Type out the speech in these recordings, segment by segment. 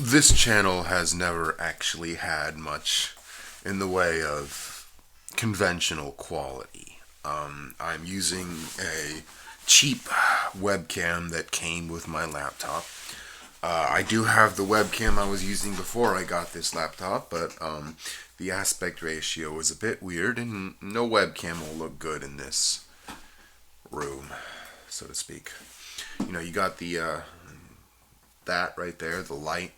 This channel has never actually had much in the way of conventional quality. I'm using a cheap webcam that came with my laptop. I do have the webcam I was using before I got this laptop, but the aspect ratio is a bit weird, and no webcam will look good in this room, so to speak. You know, you got the that right there, the light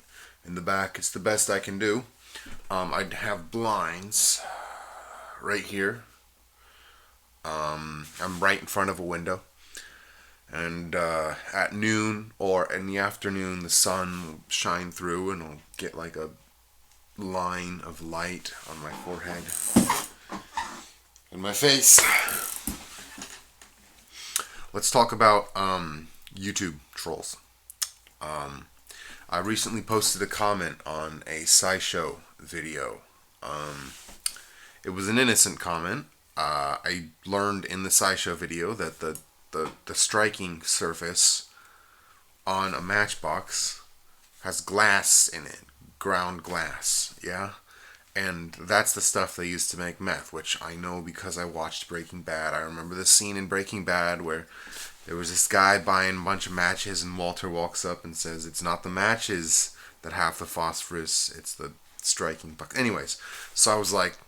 in the back. It's the best I can do. I'd have blinds right here. I'm right in front of a window, and at noon or in the afternoon the sun will shine through and I'll get like a line of light on my forehead and my face. Let's talk about YouTube trolls. I recently posted a comment on a SciShow video. It was an innocent comment. I learned in the SciShow video that the striking surface on a matchbox has glass in it, ground glass, yeah? And that's the stuff they used to make meth, which I know because I watched Breaking Bad. I remember the scene in Breaking Bad where there was this guy buying a bunch of matches, and Walter walks up and says, "It's not the matches that have the phosphorus, it's the striking box." Anyways, so I was like,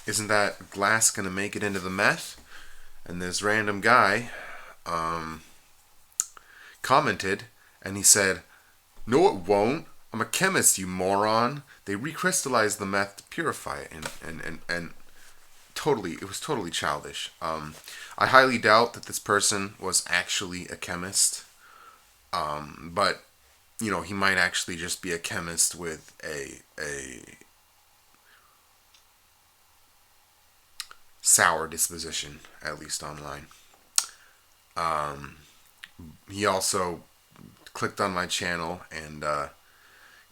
isn't that glass going to make it into the meth? And this random guy commented, and he said, "No, it won't. I'm a chemist, you moron. They recrystallize the meth to purify it." And totally, it was totally childish. I highly doubt that this person was actually a chemist. But, you know, he might actually just be a chemist with a sour disposition, at least online. He also clicked on my channel and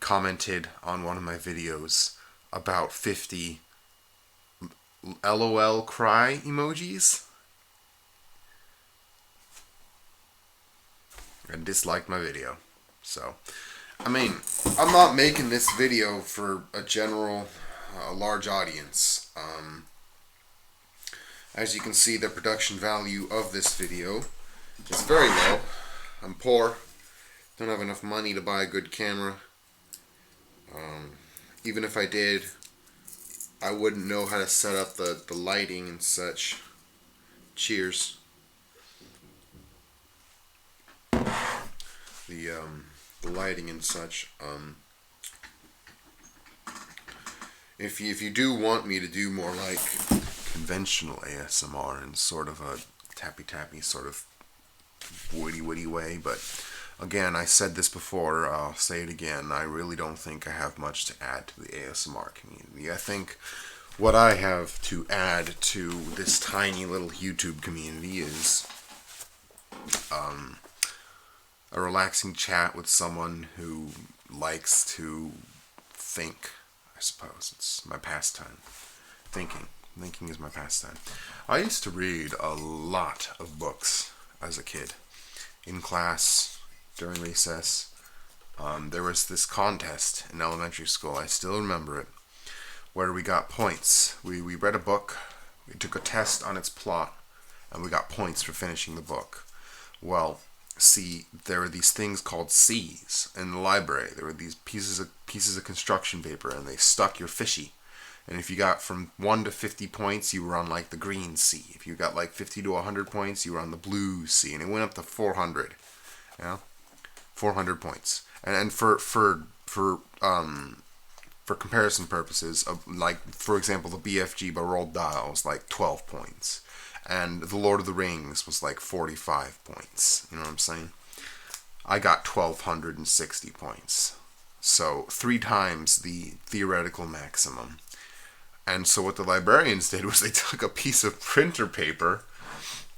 commented on one of my videos about 50 LOL cry emojis and disliked my video. So, I mean, I'm not making this video for a general, large audience. As you can see, the production value of this video is very low. I'm poor. Don't have enough money to buy a good camera. Even if I did, I wouldn't know how to set up the lighting and such. Cheers. The lighting and such. If you do want me to do more like conventional ASMR in sort of a tappy sort of witty way, but again, I said this before, I'll say it again, I really don't think I have much to add to the ASMR community. I think what I have to add to this tiny little YouTube community is a relaxing chat with someone who likes to think, I suppose. It's my pastime. Thinking is my pastime. I used to read a lot of books as a kid. In class, during recess, there was this contest in elementary school, I still remember it, where we got points. We read a book, we took a test on its plot, and we got points for finishing the book. Well, see, there were these things called C's in the library. There were these pieces of construction paper, and they stuck your fishy. And if you got from 1 to 50 points, you were on like the green C. If you got like 50 to 100 points, you were on the blue C. And it went up to 400. Yeah, 400 points. And for comparison purposes, like for example, the BFG by Roald Dahl was like 12 points, and the Lord of the Rings was like 45 points. You know what I'm saying? I got 1,260 points, so 3 times the theoretical maximum. And so what the librarians did was they took a piece of printer paper,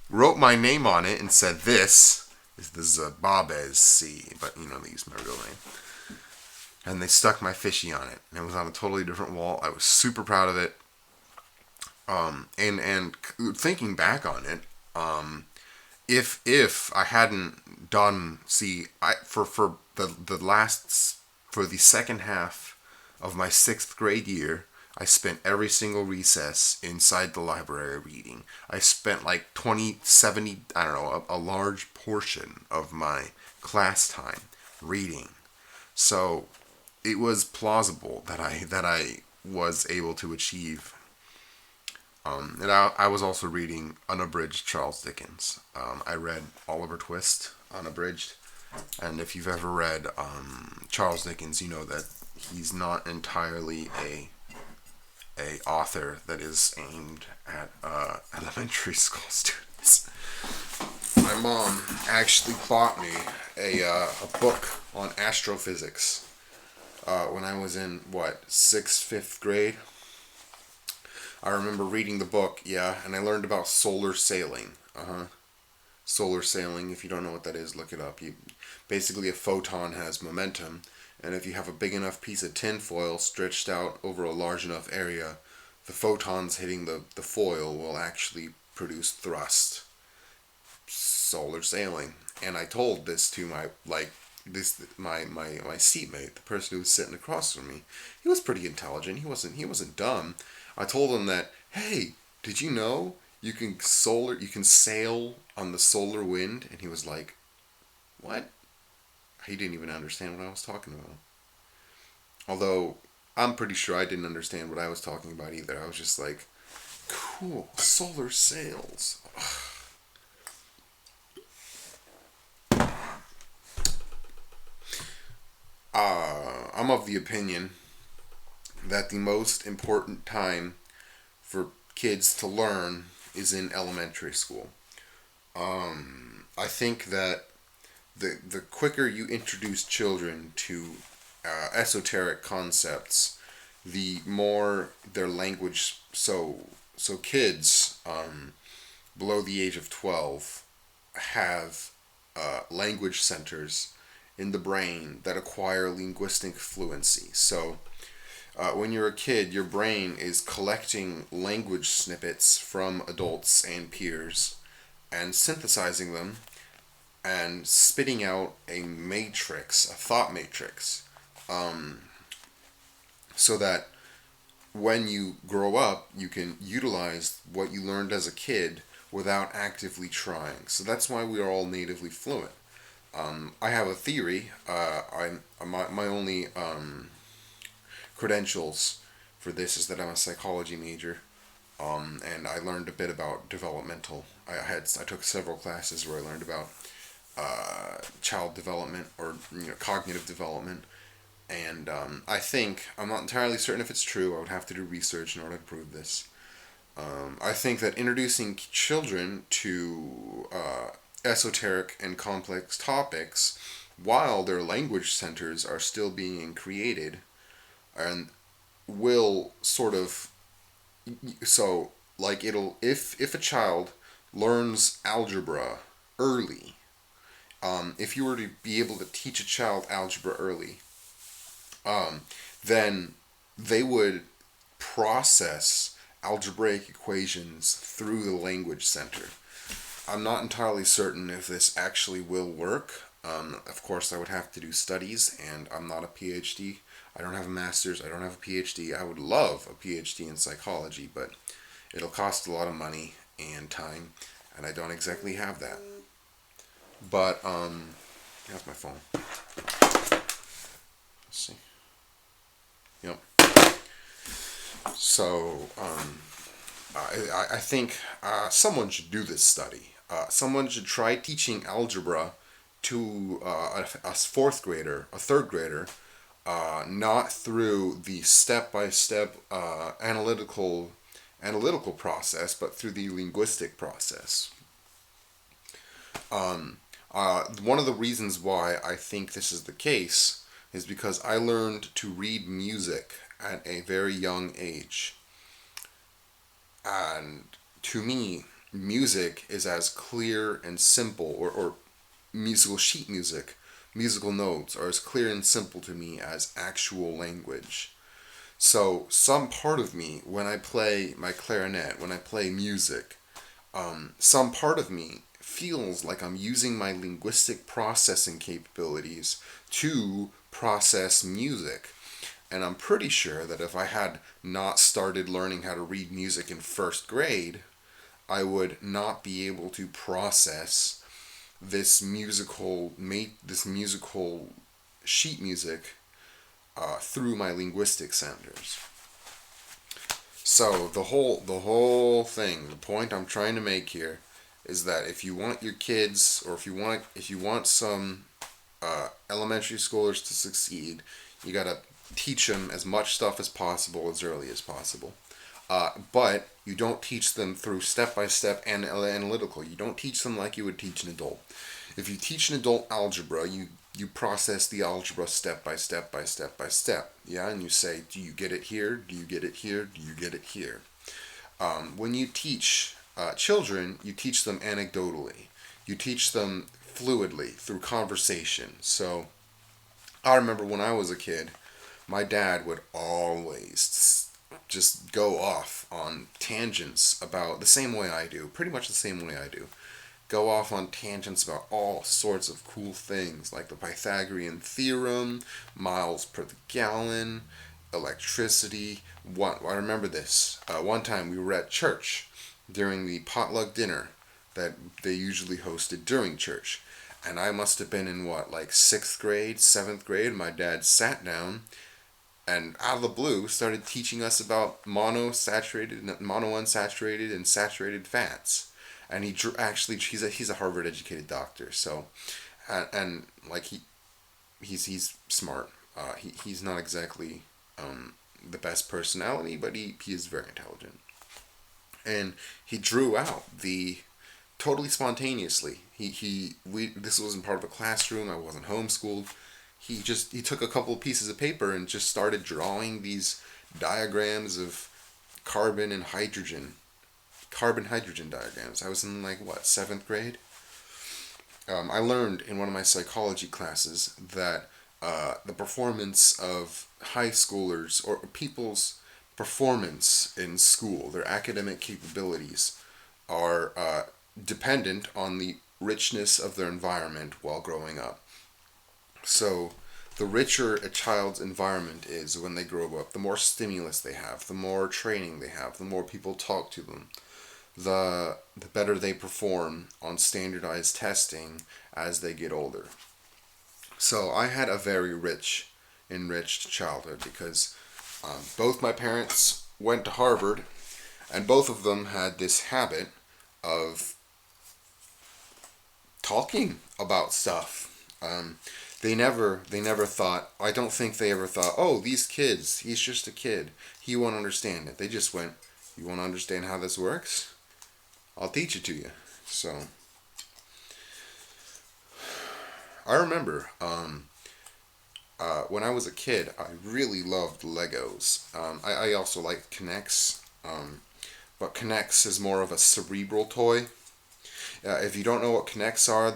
wrote my name on it, and said, "This is the Zababes C," but you know, they used my real name. And they stuck my fishy on it. And it was on a totally different wall. I was super proud of it. And thinking back on it, if I hadn't done, for the last For the second half of my 6th grade year, I spent every single recess inside the library reading. I spent like 20, 70, I don't know, a large portion of my class time reading. So it was plausible that I was able to achieve. And I was also reading unabridged Charles Dickens. I read Oliver Twist unabridged, and if you've ever read Charles Dickens, you know that he's not entirely a author that is aimed at elementary school students. My mom actually bought me a book on astrophysics when I was in, what, 6th, 5th grade. I remember reading the book, yeah, and I learned about solar sailing. Solar sailing, if you don't know what that is, look it up. Basically, a photon has momentum, and if you have a big enough piece of tinfoil stretched out over a large enough area, the photons hitting the foil will actually produce thrust. Solar sailing. And I told this to my seatmate, the person who was sitting across from me. He was pretty intelligent. He wasn't dumb. I told him that, hey, did you know you can sail on the solar wind? And he was like, what? He didn't even understand what I was talking about. Although I'm pretty sure I didn't understand what I was talking about either. I was just like, cool, solar sails. I'm of the opinion that the most important time for kids to learn is in elementary school. I think that the quicker you introduce children to esoteric concepts, the more their language. So kids below the age of 12 have language centers in the brain that acquire linguistic fluency. So when you're a kid, your brain is collecting language snippets from adults and peers and synthesizing them and spitting out a thought matrix, so that when you grow up, you can utilize what you learned as a kid without actively trying. So that's why we are all natively fluent. I have a theory. My only credentials for this is that I'm a psychology major, and I learned a bit about developmental. I took several classes where I learned about child development, or cognitive development, and I think, I'm not entirely certain if it's true. I would have to do research in order to prove this. I think that introducing children to esoteric and complex topics while their language centers are still being created, and will sort of, so like if a child learns algebra early, if you were to be able to teach a child algebra early, then they would process algebraic equations through the language center. I'm not entirely certain if this actually will work. Of course, I would have to do studies, and I'm not a PhD. I don't have a master's. I don't have a PhD. I would love a PhD in psychology, but it'll cost a lot of money and time, and I don't exactly have that. But, here's my phone. Let's see. Yep. So, I think someone should do this study. Someone should try teaching algebra to a 4th grader, a 3rd grader, not through the step-by-step analytical process, but through the linguistic process. One of the reasons why I think this is the case is because I learned to read music at a very young age. And to me, music is as clear and simple, or musical sheet music, musical notes are as clear and simple to me as actual language. So some part of me, when I play my clarinet, when I play music, some part of me feels like I'm using my linguistic processing capabilities to process music. And I'm pretty sure that if I had not started learning how to read music in first grade, I would not be able to process this musical sheet music through my linguistic centers. So the point I'm trying to make here is that if you want your kids, or if you want some elementary schoolers to succeed, you gotta teach them as much stuff as possible as early as possible. But you don't teach them through step-by-step and analytical. You don't teach them like you would teach an adult. If you teach an adult algebra, you process the algebra step by step by step by step. Yeah, and you say, do you get it here? Do you get it here? Do you get it here? When you teach children, you teach them anecdotally. You teach them fluidly through conversation. So I remember when I was a kid, my dad would always just go off on tangents about the same way I do, pretty much the same way I do. Go off on tangents about all sorts of cool things like the Pythagorean theorem, miles per gallon, electricity. I remember this. One time we were at church during the potluck dinner that they usually hosted during church. And I must have been in like 6th grade, 7th grade. My dad sat down and out of the blue started teaching us about monounsaturated, and saturated fats. And he's a Harvard educated doctor. So, and like he's smart. He's not exactly the best personality, but he is very intelligent. And he drew out the totally spontaneously. This wasn't part of a classroom. I wasn't homeschooled. He took a couple of pieces of paper and just started drawing these diagrams of carbon hydrogen diagrams. I was in 7th grade. I learned in one of my psychology classes that the performance of high schoolers, or people's performance in school, their academic capabilities, are dependent on the richness of their environment while growing up. So the richer a child's environment is when they grow up, the more stimulus they have, the more training they have, the more people talk to them, the better they perform on standardized testing as they get older. So I had a very enriched childhood because both my parents went to Harvard, and both of them had this habit of talking about stuff. They never thought, I don't think they ever thought, oh, these kids, he's just a kid, he won't understand it. They just went, you want to understand how this works? I'll teach it to you. So I remember when I was a kid, I really loved Legos. I also liked K'NEX, but K'NEX is more of a cerebral toy. If you don't know what K'NEX are,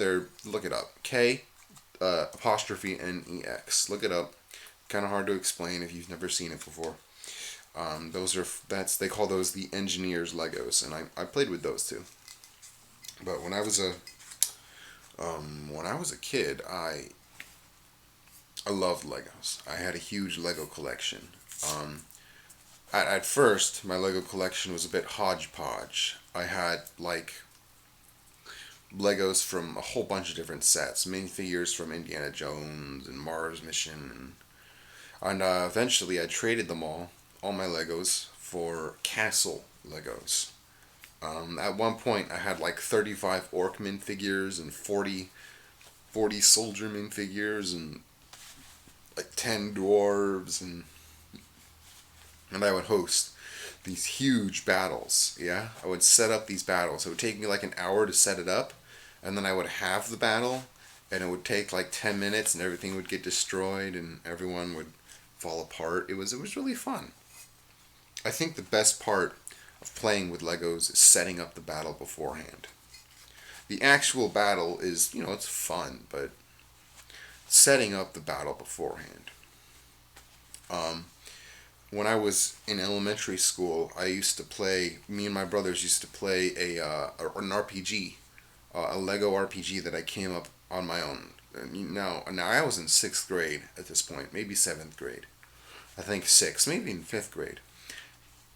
look it up. Apostrophe NEX. Look it up. Kind of hard to explain if you've never seen it before. They call those the engineer's Legos, and I played with those too. But when I was a kid, I loved Legos. I had a huge Lego collection. At first, my Lego collection was a bit hodgepodge. I had Legos from a whole bunch of different sets, minifigures from Indiana Jones and Mars Mission, and eventually I traded them all my Legos, for Castle Legos. At one point, I had 35 Orc minifigures and 40 Soldier minifigures and 10 dwarves, and I would host these huge battles. Yeah, I would set up these battles. It would take me an hour to set it up, and then I would have the battle, and it would take 10 minutes, and everything would get destroyed, and everyone would fall apart. It was really fun. I think the best part of playing with Legos is setting up the battle beforehand. The actual battle is, it's fun, but setting up the battle beforehand. When I was in elementary school, me and my brothers used to play an RPG, a Lego RPG that I came up on my own. now I was in 6th grade at this point, maybe 7th grade. I think sixth, maybe in 5th grade.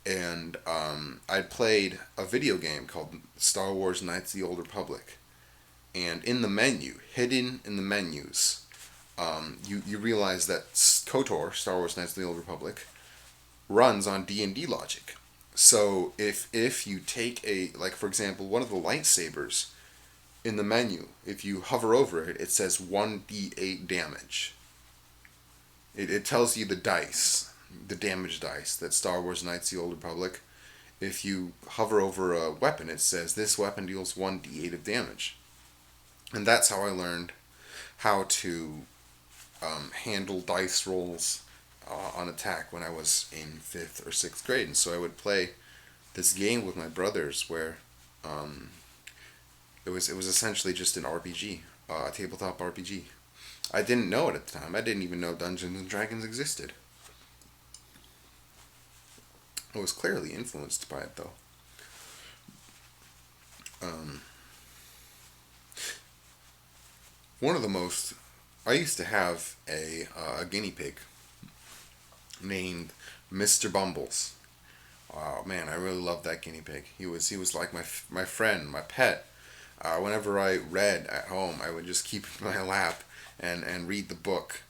And I played a video game called Star Wars Knights of the Old Republic. And in the menu, hidden in the menus, you realize that KOTOR, Star Wars Knights of the Old Republic, runs on D&D logic. So if you take like for example, one of the lightsabers in the menu, if you hover over it, it says 1d8 damage. It tells you the dice, the damage dice that Star Wars Knights of the Old Republic. If you hover over a weapon, it says this weapon deals 1d8 of damage. And that's how I learned how to handle dice rolls on attack when I was in 5th or 6th grade. And so I would play this game with my brothers where it was essentially just an RPG, a tabletop RPG. I didn't know it at the time. I didn't even know Dungeons and Dragons existed. I was clearly influenced by it though. One of the most, I used to have a guinea pig named Mr. Bumbles. Oh man, I really loved that guinea pig. He was like my friend, my pet. Whenever I read at home, I would just keep it in my lap and read the book.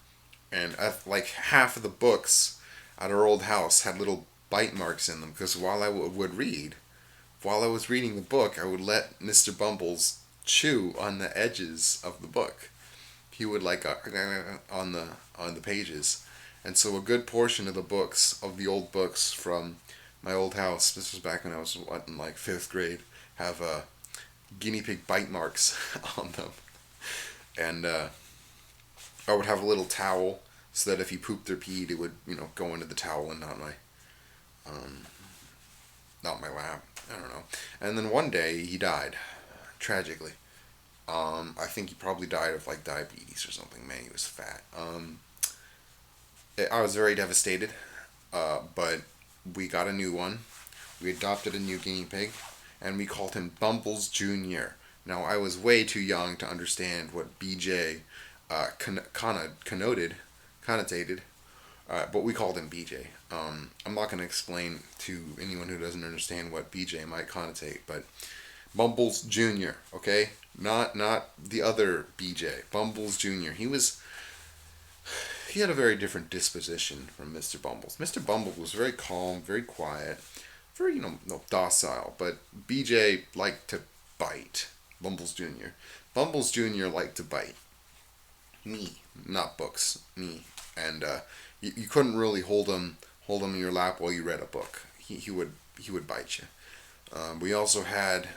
And like half of the books at our old house had little bite marks in them because while I would read, while I was reading the book, I would let Mr. Bumbles chew on the edges of the book. He would like on the pages, and so a good portion of the books, of the old books from my old house, this was back when I was in like 5th grade, have guinea pig bite marks on them, and I would have a little towel so that if he pooped or peed, it would go into the towel and not my lap. I don't know. And then one day he died, tragically. I think he probably died of like diabetes or something. Man, he was fat. I was very devastated, but we got a new one. We adopted a new guinea pig, and we called him Bumbles Jr. Now, I was way too young to understand what BJ connotated, but we called him BJ. I'm not going to explain to anyone who doesn't understand what BJ might connotate, but Bumbles Jr., okay? Not the other BJ. Bumbles Jr. He had a very different disposition from Mr. Bumbles. Mr. Bumbles was very calm, very quiet, very, docile, but BJ liked to bite. Bumbles Jr. Bumbles Jr. liked to bite. Me, not books. Me. And you couldn't really hold him in your lap while you read a book. He would bite you. We also had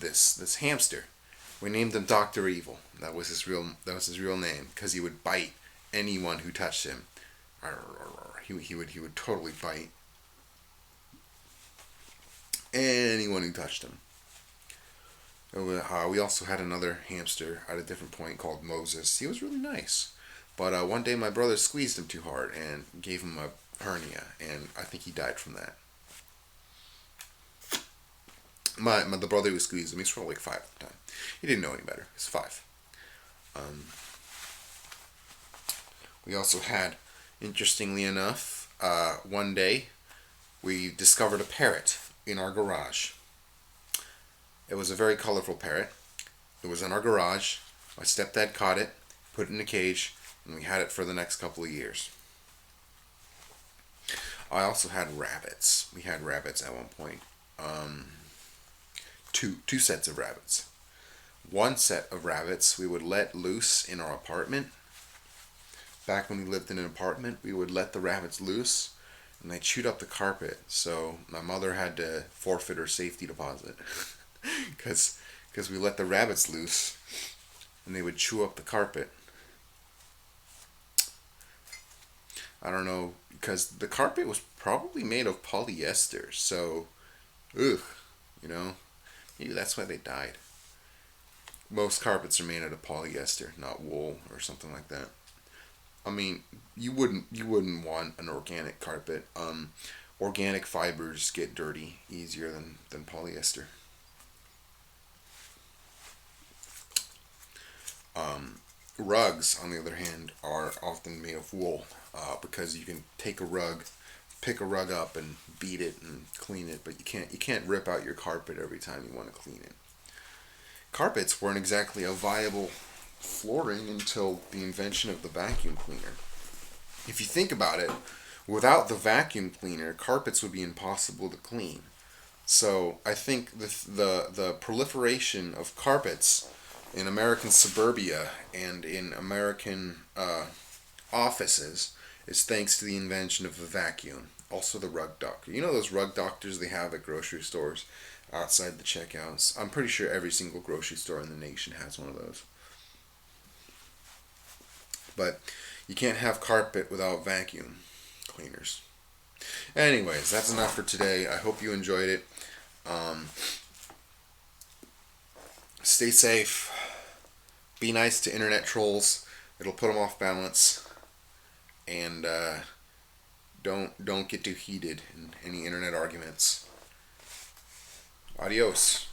this hamster. We named him Dr. Evil. That was his real name because he would bite anyone who touched him. He would totally bite anyone who touched him. We also had another hamster at a different point called Moses. He was really nice, but one day my brother squeezed him too hard and gave him a hernia, and I think he died from that. The brother who squeezed him, he was probably like 5 at the time. He didn't know any better. He was 5. We also had, interestingly enough, one day we discovered a parrot in our garage. It was a very colorful parrot. It was in our garage. My stepdad caught it, put it in a cage, and we had it for the next couple of years. I also had rabbits. We had rabbits at one point. Two sets of rabbits. One set of rabbits we would let loose in our apartment. Back when we lived in an apartment, we would let the rabbits loose, and they chewed up the carpet. So my mother had to forfeit her safety deposit because we let the rabbits loose, and they would chew up the carpet. I don't know, because the carpet was probably made of polyester. So, maybe that's why they died. Most carpets are made out of polyester, not wool or something like that. I mean, you wouldn't want an organic carpet. Organic fibers get dirty easier than polyester. Rugs, on the other hand, are often made of wool because you can take a rug, pick a rug up and beat it and clean it, but you can't rip out your carpet every time you want to clean it. Carpets weren't exactly a viable flooring until the invention of the vacuum cleaner. If you think about it, without the vacuum cleaner, carpets would be impossible to clean. So I think the proliferation of carpets in American suburbia and in American offices is thanks to the invention of the vacuum. Also the rug doctor. You know those rug doctors they have at grocery stores outside the checkouts? I'm pretty sure every single grocery store in the nation has one of those. But you can't have carpet without vacuum cleaners. Anyways, that's enough for today. I hope you enjoyed it. Um, Stay safe. Be nice to internet trolls. It'll put them off balance. And don't get too heated in any internet arguments. Adios.